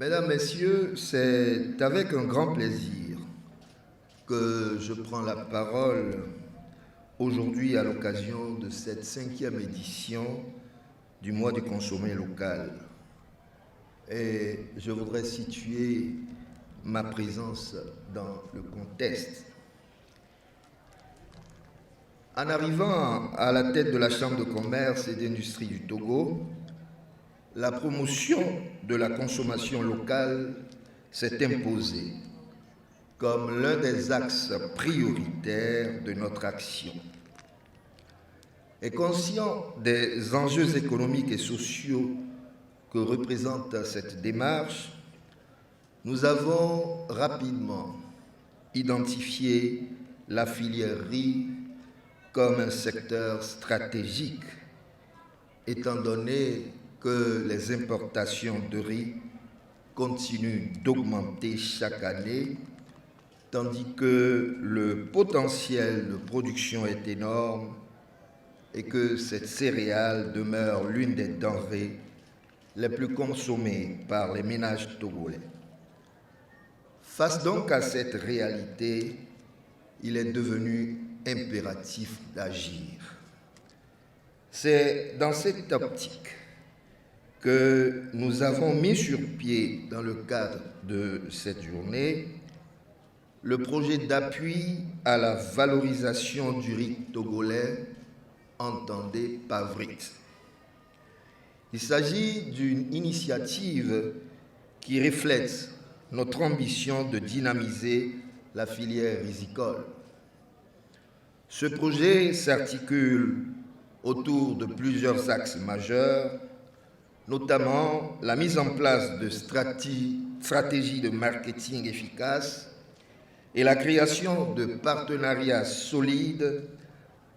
Mesdames, Messieurs, c'est avec un grand plaisir que je prends la parole aujourd'hui à l'occasion de cette 5e édition du mois du consommé local. Et je voudrais situer ma présence dans le contexte. En arrivant à la tête de la Chambre de commerce et d'industrie du Togo, la promotion de la consommation locale s'est imposée comme l'un des axes prioritaires de notre action. Et conscient des enjeux économiques et sociaux que représente cette démarche, nous avons rapidement identifié la filière riz comme un secteur stratégique, étant donné que les importations de riz continuent d'augmenter chaque année, tandis que le potentiel de production est énorme et que cette céréale demeure l'une des denrées les plus consommées par les ménages togolais. Face donc à cette réalité, il est devenu impératif d'agir. C'est dans cette optique que nous avons mis sur pied, dans le cadre de cette journée, le projet d'appui à la valorisation du riz togolais, entendé PAVRIT. Il s'agit d'une initiative qui reflète notre ambition de dynamiser la filière rizicole. Ce projet s'articule autour de plusieurs axes majeurs, notamment la mise en place de stratégies de marketing efficaces et la création de partenariats solides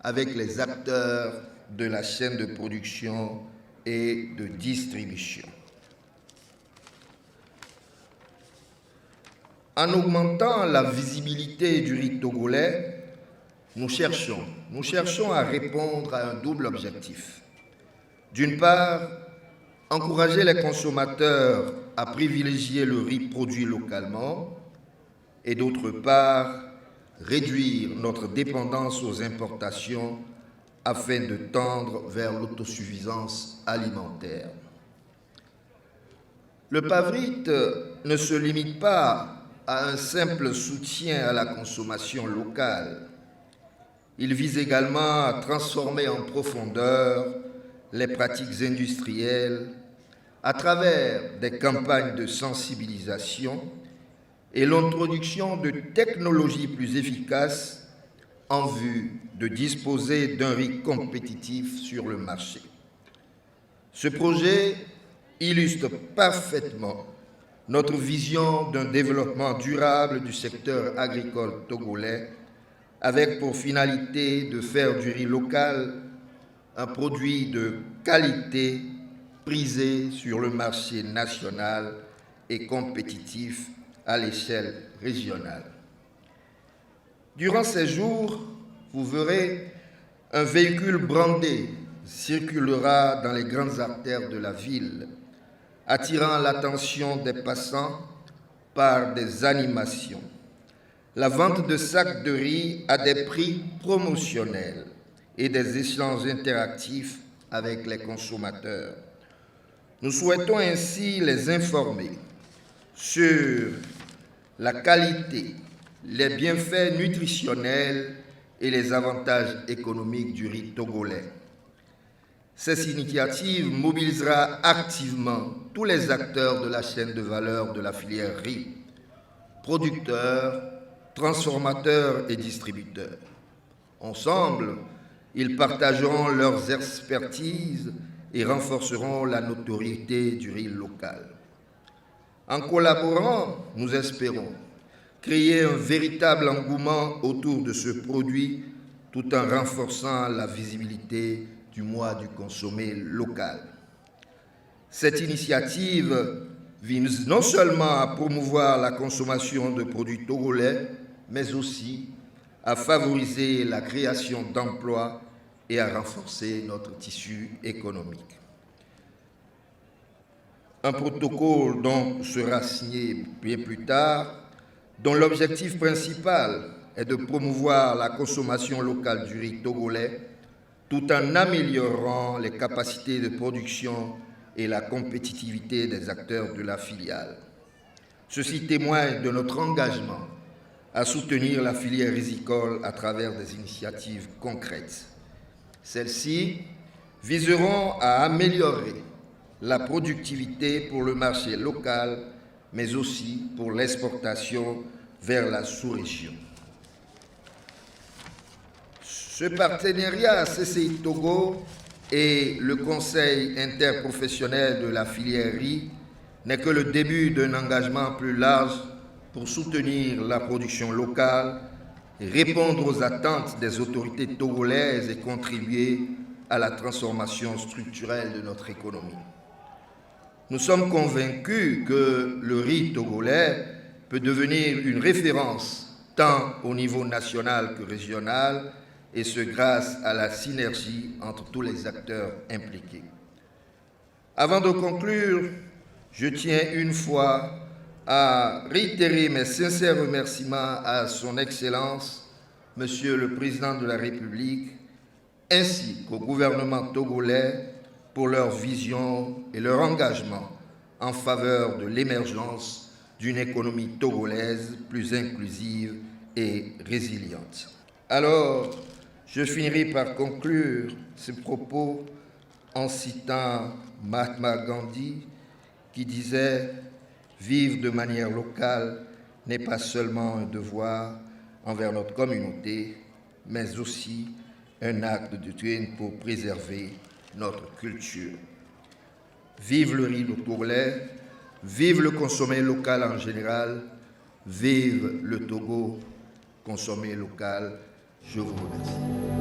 avec les acteurs de la chaîne de production et de distribution. En augmentant la visibilité du riz togolais, nous cherchons à répondre à un double objectif. D'une part, encourager les consommateurs à privilégier le riz produit localement et d'autre part, réduire notre dépendance aux importations afin de tendre vers l'autosuffisance alimentaire. Le PAVRIT ne se limite pas à un simple soutien à la consommation locale. Il vise également à transformer en profondeur les pratiques industrielles à travers des campagnes de sensibilisation et l'introduction de technologies plus efficaces en vue de disposer d'un riz compétitif sur le marché. Ce projet illustre parfaitement notre vision d'un développement durable du secteur agricole togolais, avec pour finalité de faire du riz local un produit de qualité prisé sur le marché national et compétitif à l'échelle régionale. Durant ces jours, vous verrez un véhicule brandé circulera dans les grandes artères de la ville, attirant l'attention des passants par des animations. La vente de sacs de riz à des prix promotionnels et des échanges interactifs avec les consommateurs. Nous souhaitons ainsi les informer sur la qualité, les bienfaits nutritionnels et les avantages économiques du riz togolais. Cette initiative mobilisera activement tous les acteurs de la chaîne de valeur de la filière riz, producteurs, transformateurs et distributeurs. Ensemble, ils partageront leurs expertises et renforceront la notoriété du riz local. En collaborant, nous espérons créer un véritable engouement autour de ce produit tout en renforçant la visibilité du mois du consommé local. Cette initiative vise non seulement à promouvoir la consommation de produits togolais, mais aussi à favoriser la création d'emplois et à renforcer notre tissu économique. Un protocole dont sera signé bien plus tard, dont l'objectif principal est de promouvoir la consommation locale du riz togolais tout en améliorant les capacités de production et la compétitivité des acteurs de la filiale. Ceci témoigne de notre engagement à soutenir la filière rizicole à travers des initiatives concrètes. Celles-ci viseront à améliorer la productivité pour le marché local, mais aussi pour l'exportation vers la sous-région. Ce partenariat CCI Togo et le Conseil interprofessionnel de la filière riz n'est que le début d'un engagement plus large pour soutenir la production locale et répondre aux attentes des autorités togolaises et contribuer à la transformation structurelle de notre économie. Nous sommes convaincus que le riz togolais peut devenir une référence tant au niveau national que régional, et ce grâce à la synergie entre tous les acteurs impliqués. Avant de conclure, je tiens une fois à réitérer mes sincères remerciements à son Excellence, Monsieur le Président de la République, ainsi qu'au gouvernement togolais pour leur vision et leur engagement en faveur de l'émergence d'une économie togolaise plus inclusive et résiliente. Alors, je finirai par conclure ce propos en citant Mahatma Gandhi qui disait « Vivre de manière locale n'est pas seulement un devoir envers notre communauté, mais aussi un acte de devoir pour préserver notre culture. » Vive le riz togolais, vive le consommé local en général, vive le Togo, consommé local. Je vous remercie.